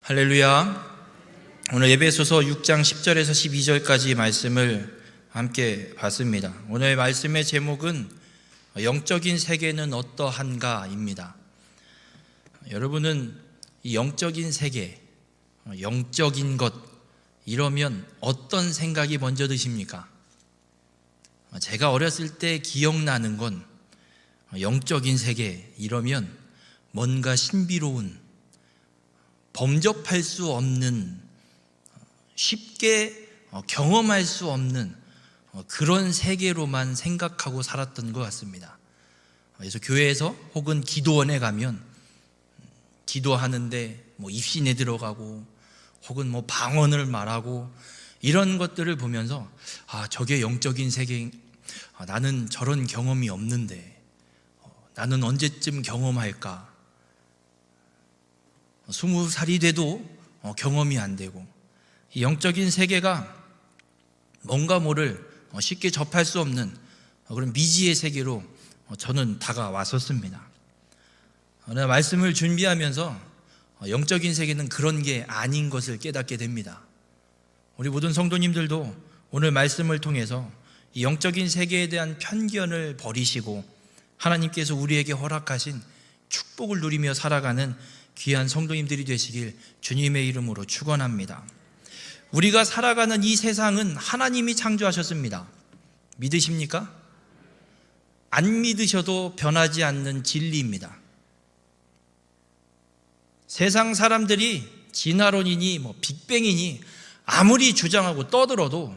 할렐루야. 오늘 에베소서 6장 10절에서 12절까지 말씀을 함께 봤습니다. 오늘 말씀의 제목은 영적인 세계는 어떠한가입니다. 여러분은 이 영적인 세계, 영적인 것 이러면 어떤 생각이 먼저 드십니까? 제가 어렸을 때 기억나는 건 영적인 세계 이러면 뭔가 신비로운, 범접할 수 없는, 쉽게 경험할 수 없는 그런 세계로만 생각하고 살았던 것 같습니다. 그래서 교회에서 혹은 기도원에 가면 기도하는데 입신에 들어가고 혹은 방언을 말하고 이런 것들을 보면서 저게 영적인 세계, 나는 저런 경험이 없는데 나는 언제쯤 경험할까? 20살이 돼도 경험이 안 되고, 이 영적인 세계가 뭔가 모를 쉽게 접할 수 없는 그런 미지의 세계로 저는 다가왔었습니다. 말씀을 준비하면서 영적인 세계는 그런 게 아닌 것을 깨닫게 됩니다. 우리 모든 성도님들도 오늘 말씀을 통해서 이 영적인 세계에 대한 편견을 버리시고 하나님께서 우리에게 허락하신 축복을 누리며 살아가는 귀한 성도님들이 되시길 주님의 이름으로 축원합니다. 우리가 살아가는 이 세상은 하나님이 창조하셨습니다. 믿으십니까? 안 믿으셔도 변하지 않는 진리입니다. 세상 사람들이 진화론이니 빅뱅이니 아무리 주장하고 떠들어도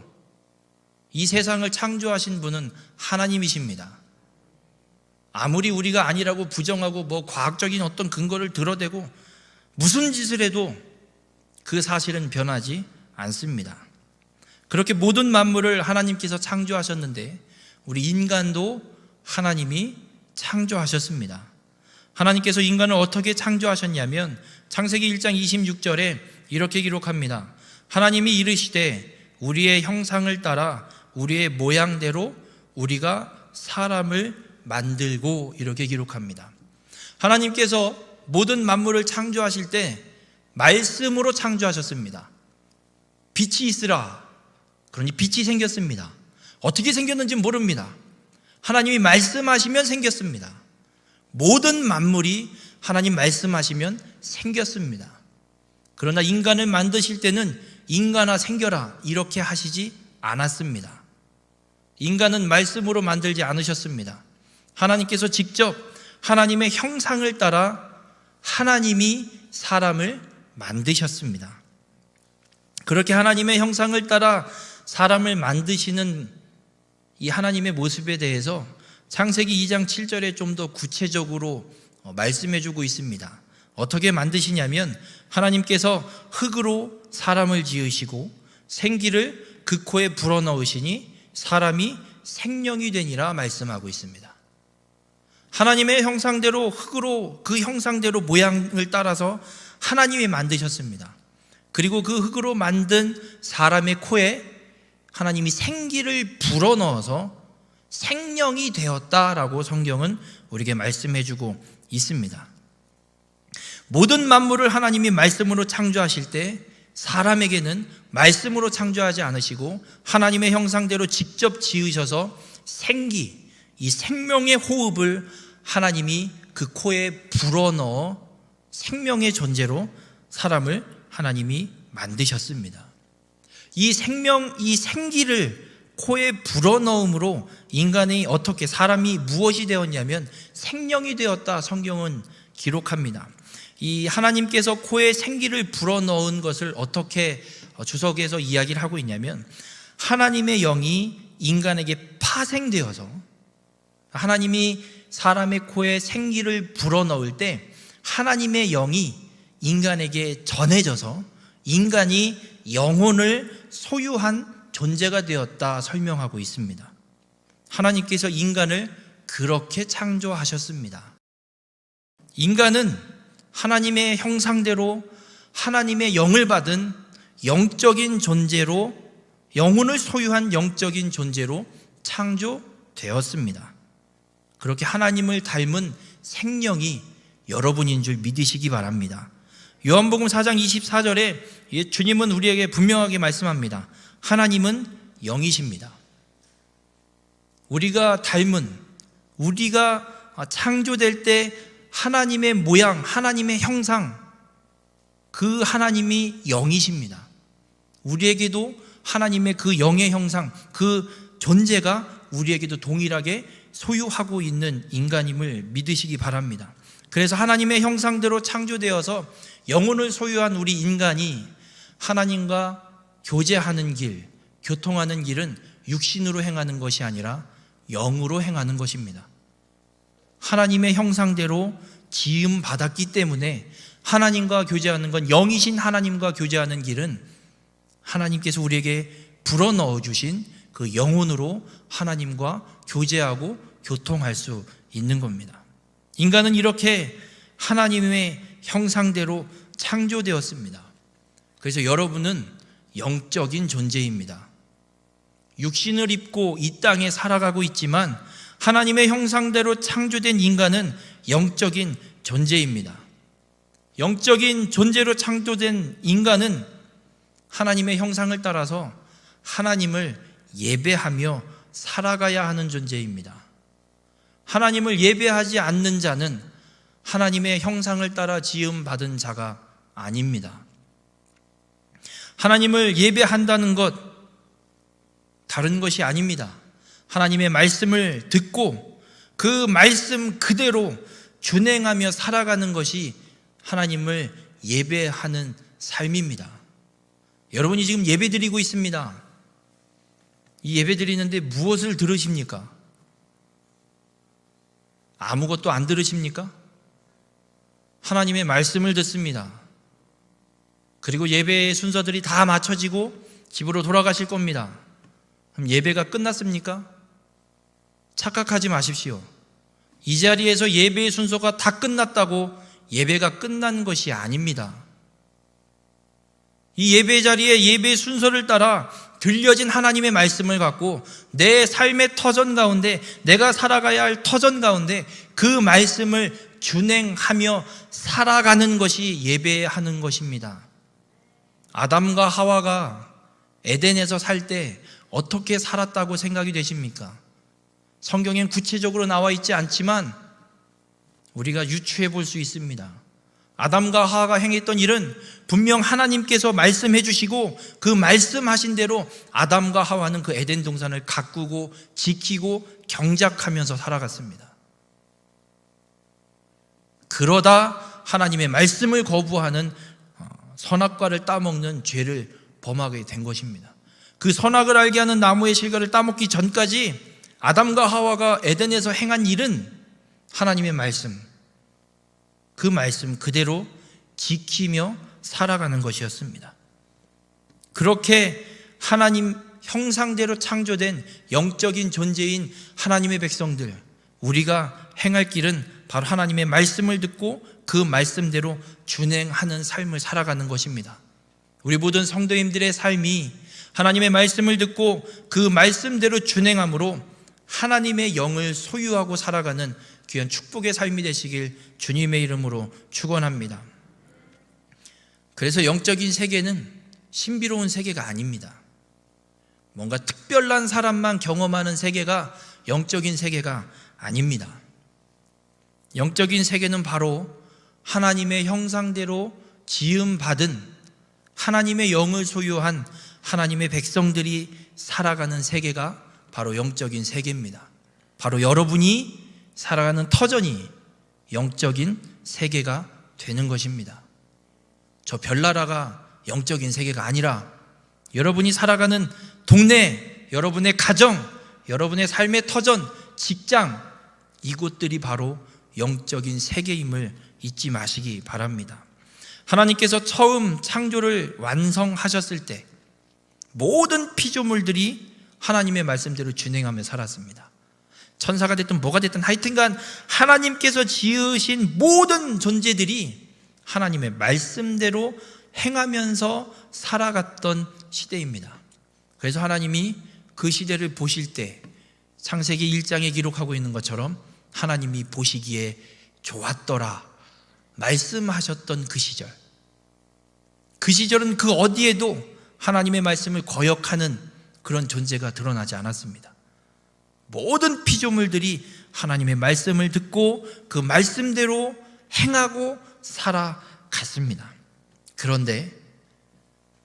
이 세상을 창조하신 분은 하나님이십니다. 아무리 우리가 아니라고 부정하고 과학적인 어떤 근거를 들어대고 무슨 짓을 해도 그 사실은 변하지 않습니다. 그렇게 모든 만물을 하나님께서 창조하셨는데 우리 인간도 하나님이 창조하셨습니다. 하나님께서 인간을 어떻게 창조하셨냐면 창세기 1장 26절에 이렇게 기록합니다. 하나님이 이르시되 우리의 형상을 따라 우리의 모양대로 우리가 사람을 만들고, 이렇게 기록합니다. 하나님께서 모든 만물을 창조하실 때 말씀으로 창조하셨습니다. 빛이 있으라. 그러니 빛이 생겼습니다. 어떻게 생겼는지 모릅니다. 하나님이 말씀하시면 생겼습니다. 모든 만물이 하나님 말씀하시면 생겼습니다. 그러나 인간을 만드실 때는 인간아 생겨라 이렇게 하시지 않았습니다. 인간은 말씀으로 만들지 않으셨습니다. 하나님께서 직접 하나님의 형상을 따라 하나님이 사람을 만드셨습니다. 그렇게 하나님의 형상을 따라 사람을 만드시는 이 하나님의 모습에 대해서 창세기 2장 7절에 좀 더 구체적으로 말씀해 주고 있습니다. 어떻게 만드시냐면 하나님께서 흙으로 사람을 지으시고 생기를 그 코에 불어넣으시니 사람이 생명이 되니라 말씀하고 있습니다. 하나님의 형상대로 흙으로, 그 형상대로 모양을 따라서 하나님이 만드셨습니다. 그리고 그 흙으로 만든 사람의 코에 하나님이 생기를 불어넣어서 생명이 되었다라고 성경은 우리에게 말씀해 주고 있습니다. 모든 만물을 하나님이 말씀으로 창조하실 때 사람에게는 말씀으로 창조하지 않으시고 하나님의 형상대로 직접 지으셔서 생기, 이 생명의 호흡을 하나님이 그 코에 불어넣어 생명의 존재로 사람을 하나님이 만드셨습니다. 이 생명, 이 생기를 코에 불어넣음으로 인간이 어떻게, 사람이 무엇이 되었냐면 생명이 되었다 성경은 기록합니다. 이 하나님께서 코에 생기를 불어넣은 것을 어떻게 주석에서 이야기를 하고 있냐면 하나님의 영이 인간에게 파생되어서, 하나님이 사람의 코에 생기를 불어넣을 때 하나님의 영이 인간에게 전해져서 인간이 영혼을 소유한 존재가 되었다 설명하고 있습니다. 하나님께서 인간을 그렇게 창조하셨습니다. 인간은 하나님의 형상대로 하나님의 영을 받은 영적인 존재로, 영혼을 소유한 영적인 존재로 창조되었습니다. 그렇게 하나님을 닮은 생명이 여러분인 줄 믿으시기 바랍니다. 요한복음 4장 24절에 주님은 우리에게 분명하게 말씀합니다. 하나님은 영이십니다. 우리가 닮은, 우리가 창조될 때 하나님의 모양, 하나님의 형상, 그 하나님이 영이십니다. 우리에게도 하나님의 그 영의 형상, 그 존재가 우리에게도 동일하게 소유하고 있는 인간임을 믿으시기 바랍니다. 그래서 하나님의 형상대로 창조되어서 영혼을 소유한 우리 인간이 하나님과 교제하는 길, 교통하는 길은 육신으로 행하는 것이 아니라 영으로 행하는 것입니다. 하나님의 형상대로 지음 받았기 때문에 하나님과 교제하는 건, 영이신 하나님과 교제하는 길은 하나님께서 우리에게 불어넣어 주신 그 영혼으로 하나님과 교제하고 교통할 수 있는 겁니다. 인간은 이렇게 하나님의 형상대로 창조되었습니다. 그래서 여러분은 영적인 존재입니다. 육신을 입고 이 땅에 살아가고 있지만 하나님의 형상대로 창조된 인간은 영적인 존재입니다. 영적인 존재로 창조된 인간은 하나님의 형상을 따라서 하나님을 예배하며 살아가야 하는 존재입니다. 하나님을 예배하지 않는 자는 하나님의 형상을 따라 지음받은 자가 아닙니다. 하나님을 예배한다는 것 다른 것이 아닙니다. 하나님의 말씀을 듣고 그 말씀 그대로 준행하며 살아가는 것이 하나님을 예배하는 삶입니다. 여러분이 지금 예배 드리고 있습니다. 이 예배 드리는데 무엇을 들으십니까? 아무것도 안 들으십니까? 하나님의 말씀을 듣습니다. 그리고 예배의 순서들이 다 맞춰지고 집으로 돌아가실 겁니다. 그럼 예배가 끝났습니까? 착각하지 마십시오. 이 자리에서 예배의 순서가 다 끝났다고 예배가 끝난 것이 아닙니다. 이 예배 자리에 예배의 순서를 따라 들려진 하나님의 말씀을 갖고 내 삶의 터전 가운데, 내가 살아가야 할 터전 가운데 그 말씀을 준행하며 살아가는 것이 예배하는 것입니다. 아담과 하와가 에덴에서 살 때 어떻게 살았다고 생각이 되십니까? 성경엔 구체적으로 나와 있지 않지만 우리가 유추해 볼 수 있습니다. 아담과 하와가 행했던 일은 분명 하나님께서 말씀해 주시고 그 말씀하신 대로 아담과 하와는 그 에덴 동산을 가꾸고 지키고 경작하면서 살아갔습니다. 그러다 하나님의 말씀을 거부하는 선악과를 따먹는 죄를 범하게 된 것입니다. 그 선악을 알게 하는 나무의 실과를 따먹기 전까지 아담과 하와가 에덴에서 행한 일은 하나님의 말씀, 그 말씀 그대로 지키며 살아가는 것이었습니다. 그렇게 하나님 형상대로 창조된 영적인 존재인 하나님의 백성들, 우리가 행할 길은 바로 하나님의 말씀을 듣고 그 말씀대로 준행하는 삶을 살아가는 것입니다. 우리 모든 성도님들의 삶이 하나님의 말씀을 듣고 그 말씀대로 준행함으로 하나님의 영을 소유하고 살아가는 귀한 축복의 삶이 되시길 주님의 이름으로 축원합니다. 그래서 영적인 세계는 신비로운 세계가 아닙니다. 뭔가 특별한 사람만 경험하는 세계가 영적인 세계가 아닙니다. 영적인 세계는 바로 하나님의 형상대로 지음받은 하나님의 영을 소유한 하나님의 백성들이 살아가는 세계가 바로 영적인 세계입니다. 바로 여러분이 살아가는 터전이 영적인 세계가 되는 것입니다. 저 별나라가 영적인 세계가 아니라 여러분이 살아가는 동네, 여러분의 가정, 여러분의 삶의 터전, 직장, 이곳들이 바로 영적인 세계임을 잊지 마시기 바랍니다. 하나님께서 처음 창조를 완성하셨을 때 모든 피조물들이 하나님의 말씀대로 준행하며 살았습니다. 천사가 됐든 뭐가 됐든 하여튼간 하나님께서 지으신 모든 존재들이 하나님의 말씀대로 행하면서 살아갔던 시대입니다. 그래서 하나님이 그 시대를 보실 때 창세기 1장에 기록하고 있는 것처럼 하나님이 보시기에 좋았더라 말씀하셨던 그 시절, 그 시절은 그 어디에도 하나님의 말씀을 거역하는 그런 존재가 드러나지 않았습니다. 모든 피조물들이 하나님의 말씀을 듣고 그 말씀대로 행하고 살아갔습니다. 그런데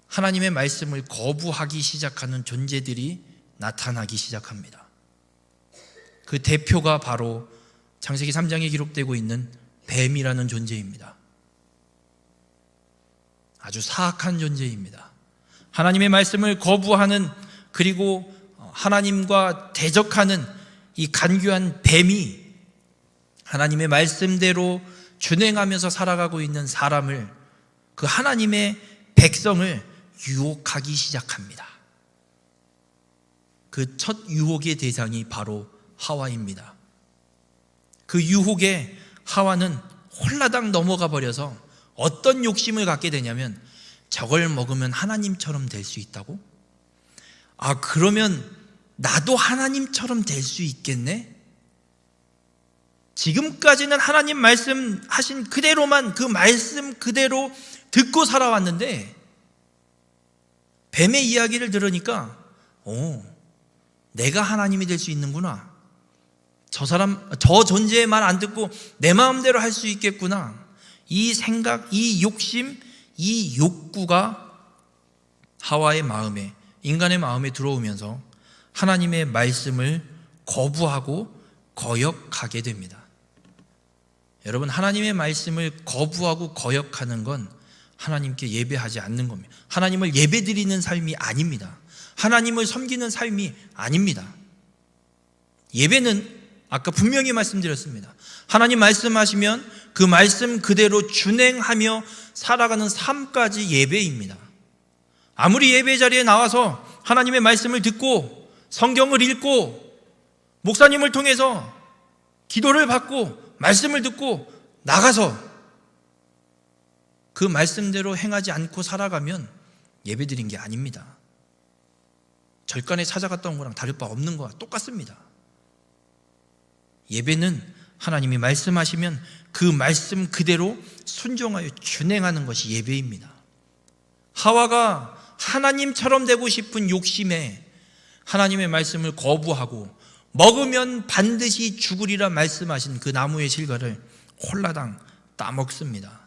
하나님의 말씀을 거부하기 시작하는 존재들이 나타나기 시작합니다. 그 대표가 바로 창세기 3장에 기록되고 있는 뱀이라는 존재입니다. 아주 사악한 존재입니다. 하나님의 말씀을 거부하는, 그리고 하나님과 대적하는 이 간교한 뱀이 하나님의 말씀대로 준행하면서 살아가고 있는 사람을, 그 하나님의 백성을 유혹하기 시작합니다. 그 첫 유혹의 대상이 바로 하와입니다. 그 유혹에 하와는 홀라당 넘어가 버려서 어떤 욕심을 갖게 되냐면, 저걸 먹으면 하나님처럼 될 수 있다고? 그러면 나도 하나님처럼 될 수 있겠네? 지금까지는 하나님 말씀하신 그대로만, 그 말씀 그대로 듣고 살아왔는데 뱀의 이야기를 들으니까 내가 하나님이 될 수 있는구나. 저 존재의 말 안 듣고 내 마음대로 할 수 있겠구나. 이 생각, 이 욕심, 이 욕구가 하와의 마음에, 인간의 마음에 들어오면서 하나님의 말씀을 거부하고 거역하게 됩니다. 여러분, 하나님의 말씀을 거부하고 거역하는 건 하나님께 예배하지 않는 겁니다. 하나님을 예배드리는 삶이 아닙니다. 하나님을 섬기는 삶이 아닙니다. 예배는 아까 분명히 말씀드렸습니다. 하나님 말씀하시면 그 말씀 그대로 준행하며 살아가는 삶까지 예배입니다. 아무리 예배 자리에 나와서 하나님의 말씀을 듣고 성경을 읽고 목사님을 통해서 기도를 받고 말씀을 듣고 나가서 그 말씀대로 행하지 않고 살아가면 예배드린 게 아닙니다. 절간에 찾아갔다 온 거랑 다를 바 없는 거와 똑같습니다. 예배는 하나님이 말씀하시면 그 말씀 그대로 순종하여 준행하는 것이 예배입니다. 하와가 하나님처럼 되고 싶은 욕심에 하나님의 말씀을 거부하고 먹으면 반드시 죽으리라 말씀하신 그 나무의 실과를 홀라당 따먹습니다.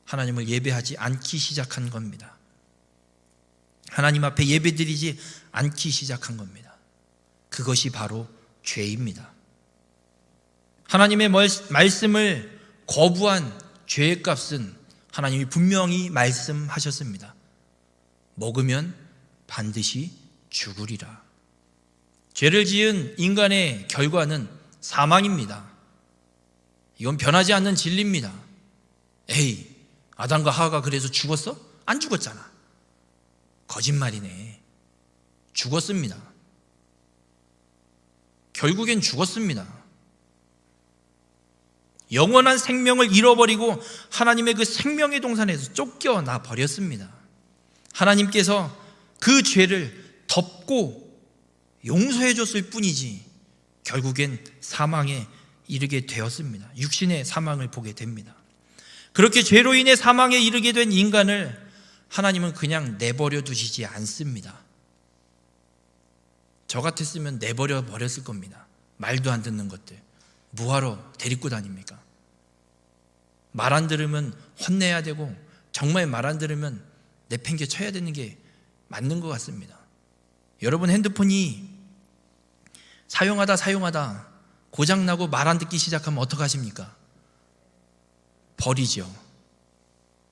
하나님을 예배하지 않기 시작한 겁니다. 하나님 앞에 예배드리지 않기 시작한 겁니다. 그것이 바로 죄입니다. 하나님의 말씀을 거부한 죄의 값은 하나님이 분명히 말씀하셨습니다. 먹으면 반드시 죽으리라. 죄를 지은 인간의 결과는 사망입니다. 이건 변하지 않는 진리입니다. 에이, 아담과 하와가 그래서 죽었어? 안 죽었잖아. 거짓말이네. 죽었습니다. 결국엔 죽었습니다. 영원한 생명을 잃어버리고 하나님의 그 생명의 동산에서 쫓겨나 버렸습니다. 하나님께서 그 죄를 덮고 용서해 줬을 뿐이지 결국엔 사망에 이르게 되었습니다. 육신의 사망을 보게 됩니다. 그렇게 죄로 인해 사망에 이르게 된 인간을 하나님은 그냥 내버려 두시지 않습니다. 저 같았으면 내버려 버렸을 겁니다. 말도 안 듣는 것들 뭐하러 데리고 다닙니까? 말 안 들으면 혼내야 되고 정말 말 안 들으면 내팽개 쳐야 되는 게 맞는 것 같습니다. 여러분, 핸드폰이 사용하다 고장나고 말 안 듣기 시작하면 어떡하십니까? 버리죠.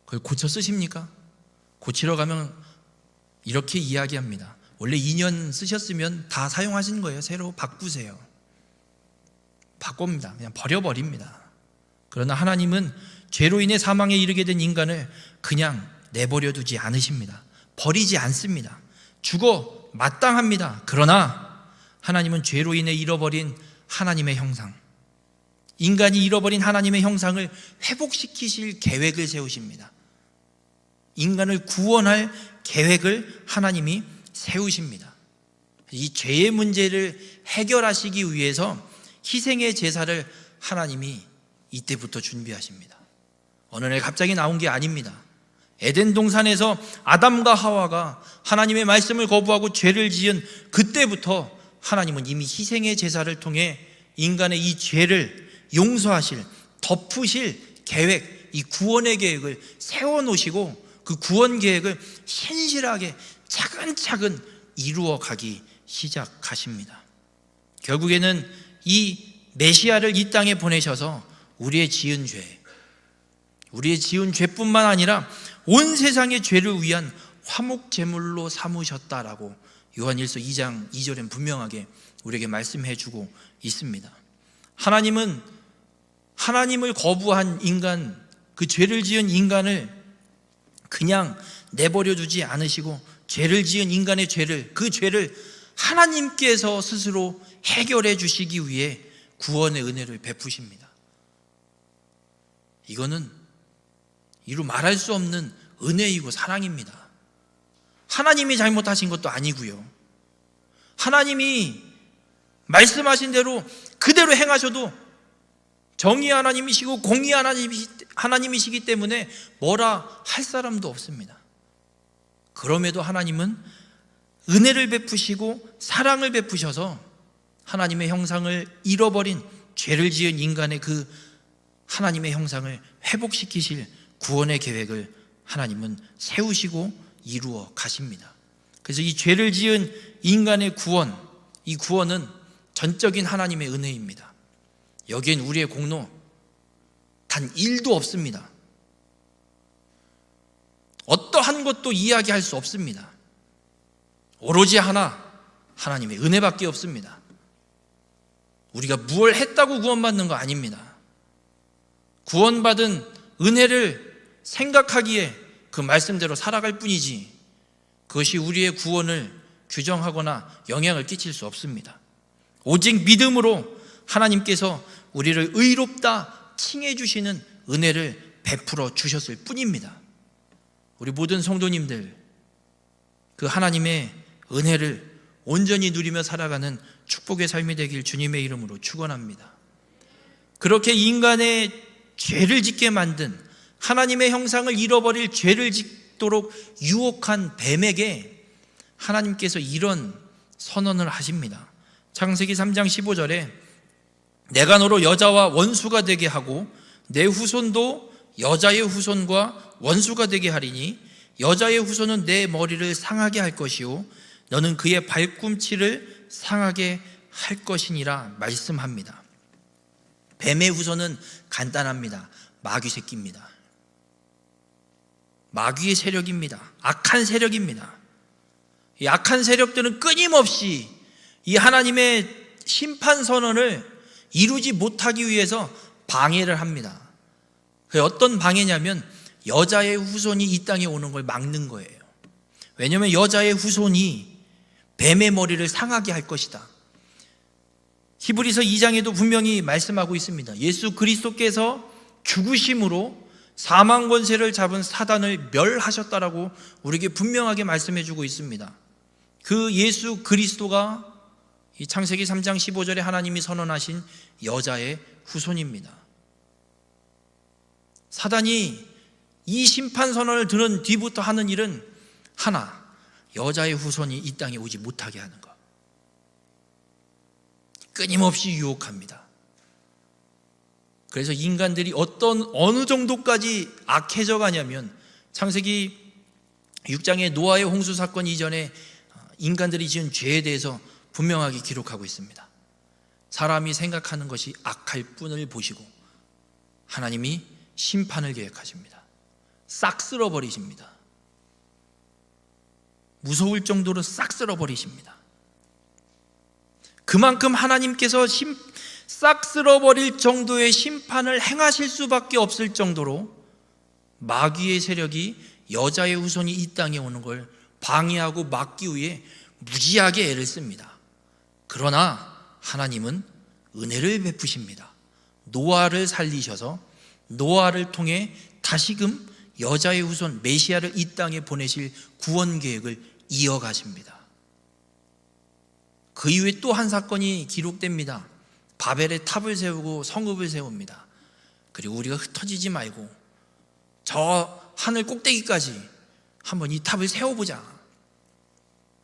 그걸 고쳐 쓰십니까? 고치러 가면 이렇게 이야기합니다. 원래 2년 쓰셨으면 다 사용하신 거예요. 새로 바꾸세요. 바꿉니다. 그냥 버려버립니다. 그러나 하나님은 죄로 인해 사망에 이르게 된 인간을 그냥 내버려 두지 않으십니다. 버리지 않습니다. 죽어 마땅합니다. 그러나 하나님은 죄로 인해 잃어버린 하나님의 형상, 인간이 잃어버린 하나님의 형상을 회복시키실 계획을 세우십니다. 인간을 구원할 계획을 하나님이 세우십니다. 이 죄의 문제를 해결하시기 위해서 희생의 제사를 하나님이 이때부터 준비하십니다. 어느 날 갑자기 나온 게 아닙니다. 에덴 동산에서 아담과 하와가 하나님의 말씀을 거부하고 죄를 지은 그때부터 하나님은 이미 희생의 제사를 통해 인간의 이 죄를 용서하실, 덮으실 계획, 이 구원의 계획을 세워놓으시고 그 구원 계획을 신실하게 차근차근 이루어 가기 시작하십니다. 결국에는 이 메시아를 이 땅에 보내셔서 우리의 지은 죄뿐만 아니라 온 세상의 죄를 위한 화목제물로 삼으셨다라고 요한일서 2장 2절엔 분명하게 우리에게 말씀해 주고 있습니다. 하나님은 하나님을 거부한 인간, 그 죄를 지은 인간을 그냥 내버려 두지 않으시고 죄를 지은 인간의 죄를, 그 죄를 하나님께서 스스로 해결해 주시기 위해 구원의 은혜를 베푸십니다. 이거는 이루 말할 수 없는 은혜이고 사랑입니다. 하나님이 잘못하신 것도 아니고요. 하나님이 말씀하신 대로 그대로 행하셔도 정의 하나님이시고 공의 하나님이시기 때문에 뭐라 할 사람도 없습니다. 그럼에도 하나님은 은혜를 베푸시고 사랑을 베푸셔서 하나님의 형상을 잃어버린 죄를 지은 인간의 그 하나님의 형상을 회복시키실 구원의 계획을 하나님은 세우시고 이루어 가십니다. 그래서 이 죄를 지은 인간의 구원, 이 구원은 전적인 하나님의 은혜입니다. 여기엔 우리의 공로 단 1도 없습니다. 어떠한 것도 이야기할 수 없습니다. 오로지 하나님의 은혜밖에 없습니다. 우리가 무엇을 했다고 구원받는 거 아닙니다. 구원받은 은혜를 생각하기에 그 말씀대로 살아갈 뿐이지 그것이 우리의 구원을 규정하거나 영향을 끼칠 수 없습니다. 오직 믿음으로 하나님께서 우리를 의롭다 칭해 주시는 은혜를 베풀어 주셨을 뿐입니다. 우리 모든 성도님들 그 하나님의 은혜를 온전히 누리며 살아가는 축복의 삶이 되길 주님의 이름으로 축원합니다. 그렇게 인간의 죄를 짓게 만든 하나님의 형상을 잃어버릴 죄를 짓도록 유혹한 뱀에게 하나님께서 이런 선언을 하십니다. 창세기 3장 15절에 내가 너로 여자와 원수가 되게 하고 내 후손도 여자의 후손과 원수가 되게 하리니 여자의 후손은 내 머리를 상하게 할 것이요 너는 그의 발꿈치를 상하게 할 것이니라 말씀합니다. 뱀의 후손은 간단합니다. 마귀 새끼입니다. 마귀의 세력입니다. 악한 세력입니다. 이 악한 세력들은 끊임없이 이 하나님의 심판 선언을 이루지 못하기 위해서 방해를 합니다. 그 어떤 방해냐면 여자의 후손이 이 땅에 오는 걸 막는 거예요. 왜냐하면 여자의 후손이 뱀의 머리를 상하게 할 것이다. 히브리서 2장에도 분명히 말씀하고 있습니다. 예수 그리스도께서 죽으심으로 사망 권세를 잡은 사단을 멸하셨다라고 우리에게 분명하게 말씀해주고 있습니다. 그 예수 그리스도가 이 창세기 3장 15절에 하나님이 선언하신 여자의 후손입니다. 사단이 이 심판 선언을 들은 뒤부터 하는 일은 하나, 여자의 후손이 이 땅에 오지 못하게 하는 것. 끊임없이 유혹합니다. 그래서 인간들이 어느 정도까지 악해져 가냐면 창세기 6장의 노아의 홍수 사건 이전에 인간들이 지은 죄에 대해서 분명하게 기록하고 있습니다. 사람이 생각하는 것이 악할 뿐을 보시고 하나님이 심판을 계획하십니다. 싹 쓸어버리십니다. 무서울 정도로 싹 쓸어버리십니다. 그만큼 하나님께서 싹 쓸어버릴 정도의 심판을 행하실 수밖에 없을 정도로 마귀의 세력이 여자의 후손이 이 땅에 오는 걸 방해하고 막기 위해 무지하게 애를 씁니다. 그러나 하나님은 은혜를 베푸십니다. 노아를 살리셔서 노아를 통해 다시금 여자의 후손 메시아를 이 땅에 보내실 구원 계획을 이어가십니다. 그 이후에 또 한 사건이 기록됩니다. 바벨의 탑을 세우고 성읍을 세웁니다. 그리고 우리가 흩어지지 말고 저 하늘 꼭대기까지 한번 이 탑을 세워보자.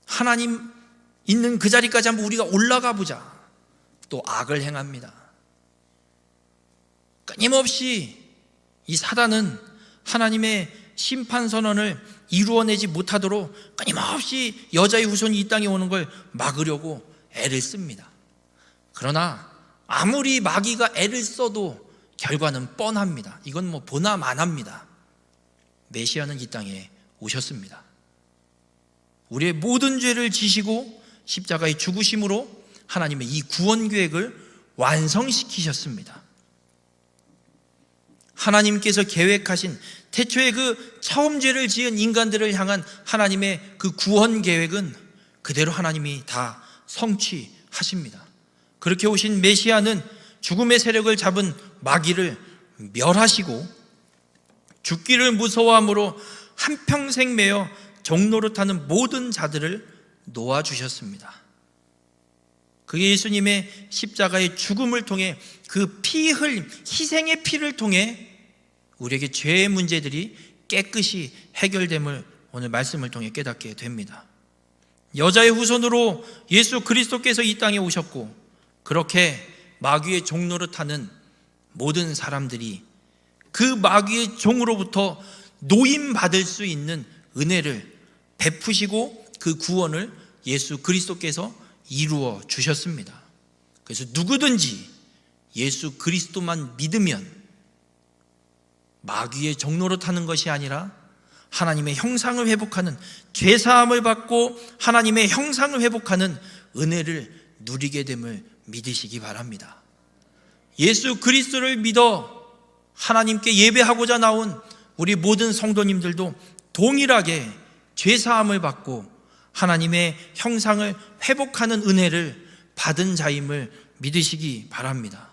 하나님 있는 그 자리까지 한번 우리가 올라가 보자. 또 악을 행합니다. 끊임없이 이 사단은 하나님의 심판 선언을 이루어내지 못하도록 끊임없이 여자의 후손이 이 땅에 오는 걸 막으려고 애를 씁니다. 그러나 아무리 마귀가 애를 써도 결과는 뻔합니다. 이건 뭐 보나 마나입니다. 메시아는 이 땅에 오셨습니다. 우리의 모든 죄를 지시고 십자가의 죽으심으로 하나님의 이 구원 계획을 완성시키셨습니다. 하나님께서 계획하신 태초에 그 처음 죄를 지은 인간들을 향한 하나님의 그 구원 계획은 그대로 하나님이 다 성취하십니다. 그렇게 오신 메시아는 죽음의 세력을 잡은 마귀를 멸하시고 죽기를 무서워함으로 한평생 매여 종노릇하는 모든 자들을 놓아주셨습니다. 그 예수님의 십자가의 죽음을 통해 그 피 흘림, 희생의 피를 통해 우리에게 죄의 문제들이 깨끗이 해결됨을 오늘 말씀을 통해 깨닫게 됩니다. 여자의 후손으로 예수 그리스도께서 이 땅에 오셨고 그렇게 마귀의 종노릇하는 모든 사람들이 그 마귀의 종으로부터 노임받을 수 있는 은혜를 베푸시고 그 구원을 예수 그리스도께서 이루어 주셨습니다. 그래서 누구든지 예수 그리스도만 믿으면 마귀의 종노릇하는 것이 아니라 하나님의 형상을 회복하는, 죄사함을 받고 하나님의 형상을 회복하는 은혜를 누리게 됨을 믿으시기 바랍니다. 예수 그리스도를 믿어 하나님께 예배하고자 나온 우리 모든 성도님들도 동일하게 죄사함을 받고 하나님의 형상을 회복하는 은혜를 받은 자임을 믿으시기 바랍니다.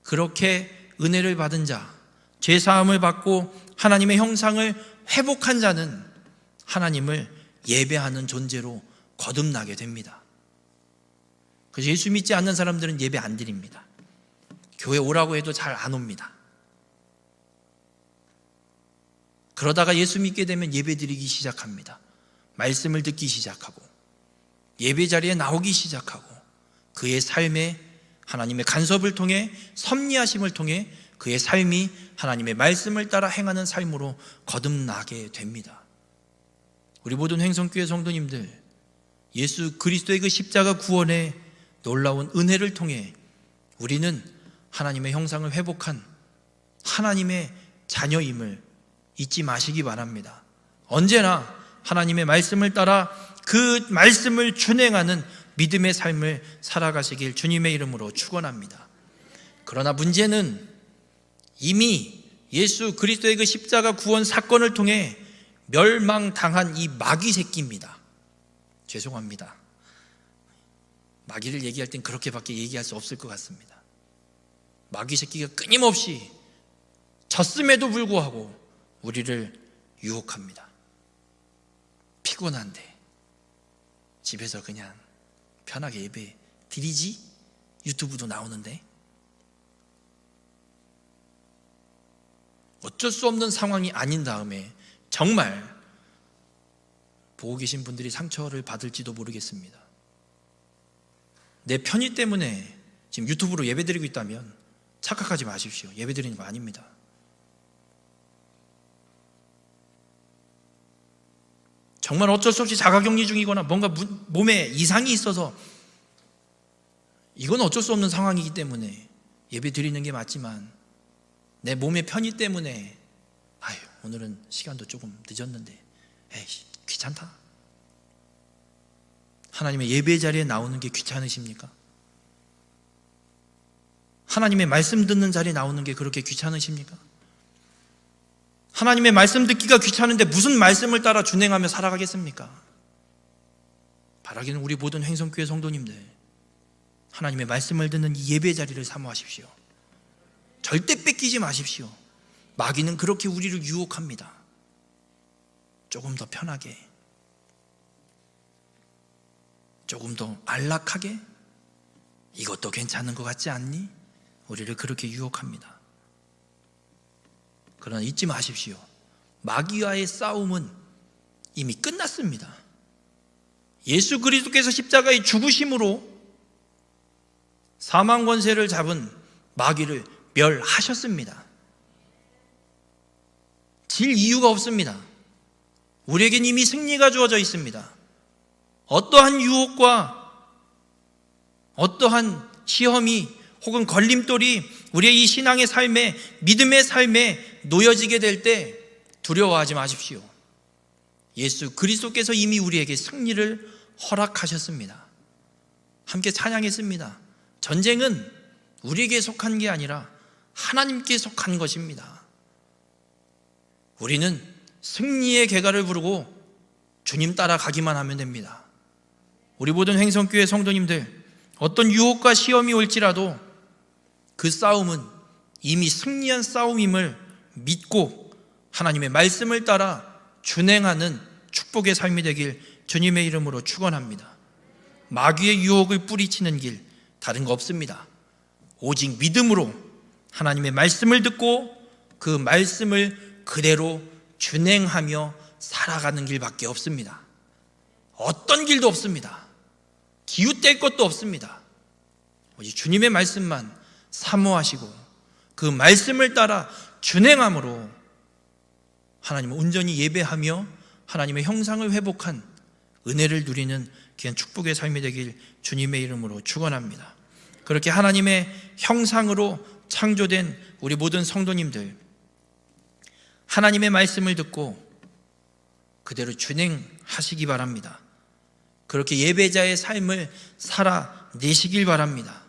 그렇게 은혜를 받은 자, 죄사함을 받고 하나님의 형상을 회복한 자는 하나님을 예배하는 존재로 거듭나게 됩니다. 그래서 예수 믿지 않는 사람들은 예배 안 드립니다. 교회 오라고 해도 잘 안 옵니다. 그러다가 예수 믿게 되면 예배 드리기 시작합니다. 말씀을 듣기 시작하고 예배 자리에 나오기 시작하고 그의 삶에 하나님의 간섭을 통해, 섭리하심을 통해 그의 삶이 하나님의 말씀을 따라 행하는 삶으로 거듭나게 됩니다. 우리 모든 횡성교회 성도님들, 예수 그리스도의 그 십자가 구원의 놀라운 은혜를 통해 우리는 하나님의 형상을 회복한 하나님의 자녀임을 잊지 마시기 바랍니다. 언제나 하나님의 말씀을 따라 그 말씀을 준행하는 믿음의 삶을 살아가시길 주님의 이름으로 축원합니다. 그러나 문제는 이미 예수 그리스도의 그 십자가 구원 사건을 통해 멸망당한 이 마귀 새끼입니다. 죄송합니다. 마귀를 얘기할 땐 그렇게밖에 얘기할 수 없을 것 같습니다. 마귀 새끼가 끊임없이 졌음에도 불구하고 우리를 유혹합니다. 피곤한데 집에서 그냥 편하게 예배 드리지? 유튜브도 나오는데. 어쩔 수 없는 상황이 아닌 다음에 정말 보고 계신 분들이 상처를 받을지도 모르겠습니다. 내 편의 때문에 지금 유튜브로 예배 드리고 있다면 착각하지 마십시오. 예배 드리는 거 아닙니다. 정말 어쩔 수 없이 자가격리 중이거나 뭔가 몸에 이상이 있어서 이건 어쩔 수 없는 상황이기 때문에 예배 드리는 게 맞지만 내 몸의 편의 때문에 오늘은 시간도 조금 늦었는데 귀찮다. 하나님의 예배 자리에 나오는 게 귀찮으십니까? 하나님의 말씀 듣는 자리에 나오는 게 그렇게 귀찮으십니까? 하나님의 말씀 듣기가 귀찮은데 무슨 말씀을 따라 준행하며 살아가겠습니까? 바라기는 우리 모든 횡성교회 성도님들, 하나님의 말씀을 듣는 이 예배 자리를 사모하십시오. 절대 뺏기지 마십시오. 마귀는 그렇게 우리를 유혹합니다. 조금 더 편하게, 조금 더 안락하게, 이것도 괜찮은 것 같지 않니? 우리를 그렇게 유혹합니다. 그러나 잊지 마십시오. 마귀와의 싸움은 이미 끝났습니다. 예수 그리스도께서 십자가의 죽으심으로 사망 권세를 잡은 마귀를 멸하셨습니다. 질 이유가 없습니다. 우리에겐 이미 승리가 주어져 있습니다. 어떠한 유혹과 어떠한 시험이 혹은 걸림돌이 우리의 이 신앙의 삶에, 믿음의 삶에 놓여지게 될 때 두려워하지 마십시오. 예수 그리스도께서 이미 우리에게 승리를 허락하셨습니다. 함께 찬양했습니다. 전쟁은 우리에게 속한 게 아니라 하나님께 속한 것입니다. 우리는 승리의 개가를 부르고 주님 따라가기만 하면 됩니다. 우리 모든 횡성교회 성도님들, 어떤 유혹과 시험이 올지라도 그 싸움은 이미 승리한 싸움임을 믿고 하나님의 말씀을 따라 준행하는 축복의 삶이 되길 주님의 이름으로 축원합니다. 마귀의 유혹을 뿌리치는 길 다른 거 없습니다. 오직 믿음으로 하나님의 말씀을 듣고 그 말씀을 그대로 준행하며 살아가는 길밖에 없습니다. 어떤 길도 없습니다. 기웃댈 것도 없습니다. 오직 주님의 말씀만 사모하시고 그 말씀을 따라 준행함으로 하나님을 온전히 예배하며 하나님의 형상을 회복한 은혜를 누리는 귀한 축복의 삶이 되길 주님의 이름으로 축원합니다. 그렇게 하나님의 형상으로 창조된 우리 모든 성도님들, 하나님의 말씀을 듣고 그대로 준행하시기 바랍니다. 그렇게 예배자의 삶을 살아내시길 바랍니다.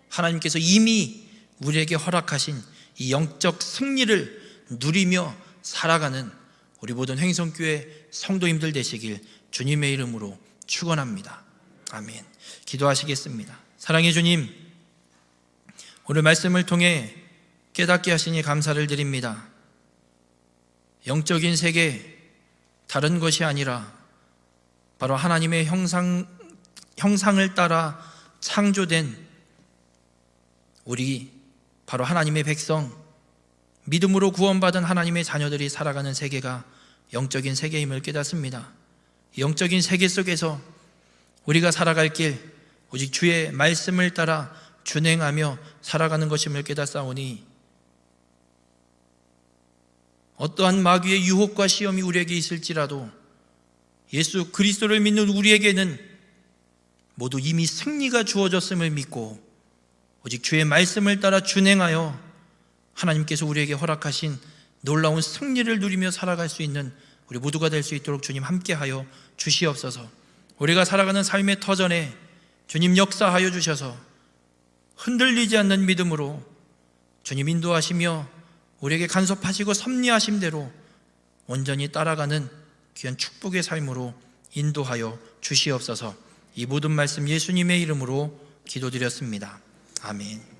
하나님께서 이미 우리에게 허락하신 이 영적 승리를 누리며 살아가는 우리 모든 횡성교회 성도님들 되시길 주님의 이름으로 축원합니다. 아멘. 기도하시겠습니다. 사랑의 주님, 오늘 말씀을 통해 깨닫게 하시니 감사를 드립니다. 영적인 세계, 다른 것이 아니라 바로 하나님의 형상을 따라 창조된 우리 바로 하나님의 백성, 믿음으로 구원받은 하나님의 자녀들이 살아가는 세계가 영적인 세계임을 깨닫습니다. 영적인 세계 속에서 우리가 살아갈 길, 오직 주의 말씀을 따라 준행하며 살아가는 것임을 깨닫사오니 어떠한 마귀의 유혹과 시험이 우리에게 있을지라도 예수 그리스도를 믿는 우리에게는 모두 이미 승리가 주어졌음을 믿고 오직 주의 말씀을 따라 준행하여 하나님께서 우리에게 허락하신 놀라운 승리를 누리며 살아갈 수 있는 우리 모두가 될 수 있도록 주님 함께하여 주시옵소서. 우리가 살아가는 삶의 터전에 주님 역사하여 주셔서 흔들리지 않는 믿음으로 주님 인도하시며 우리에게 간섭하시고 섭리하신 대로 온전히 따라가는 귀한 축복의 삶으로 인도하여 주시옵소서. 이 모든 말씀 예수님의 이름으로 기도드렸습니다. 아멘.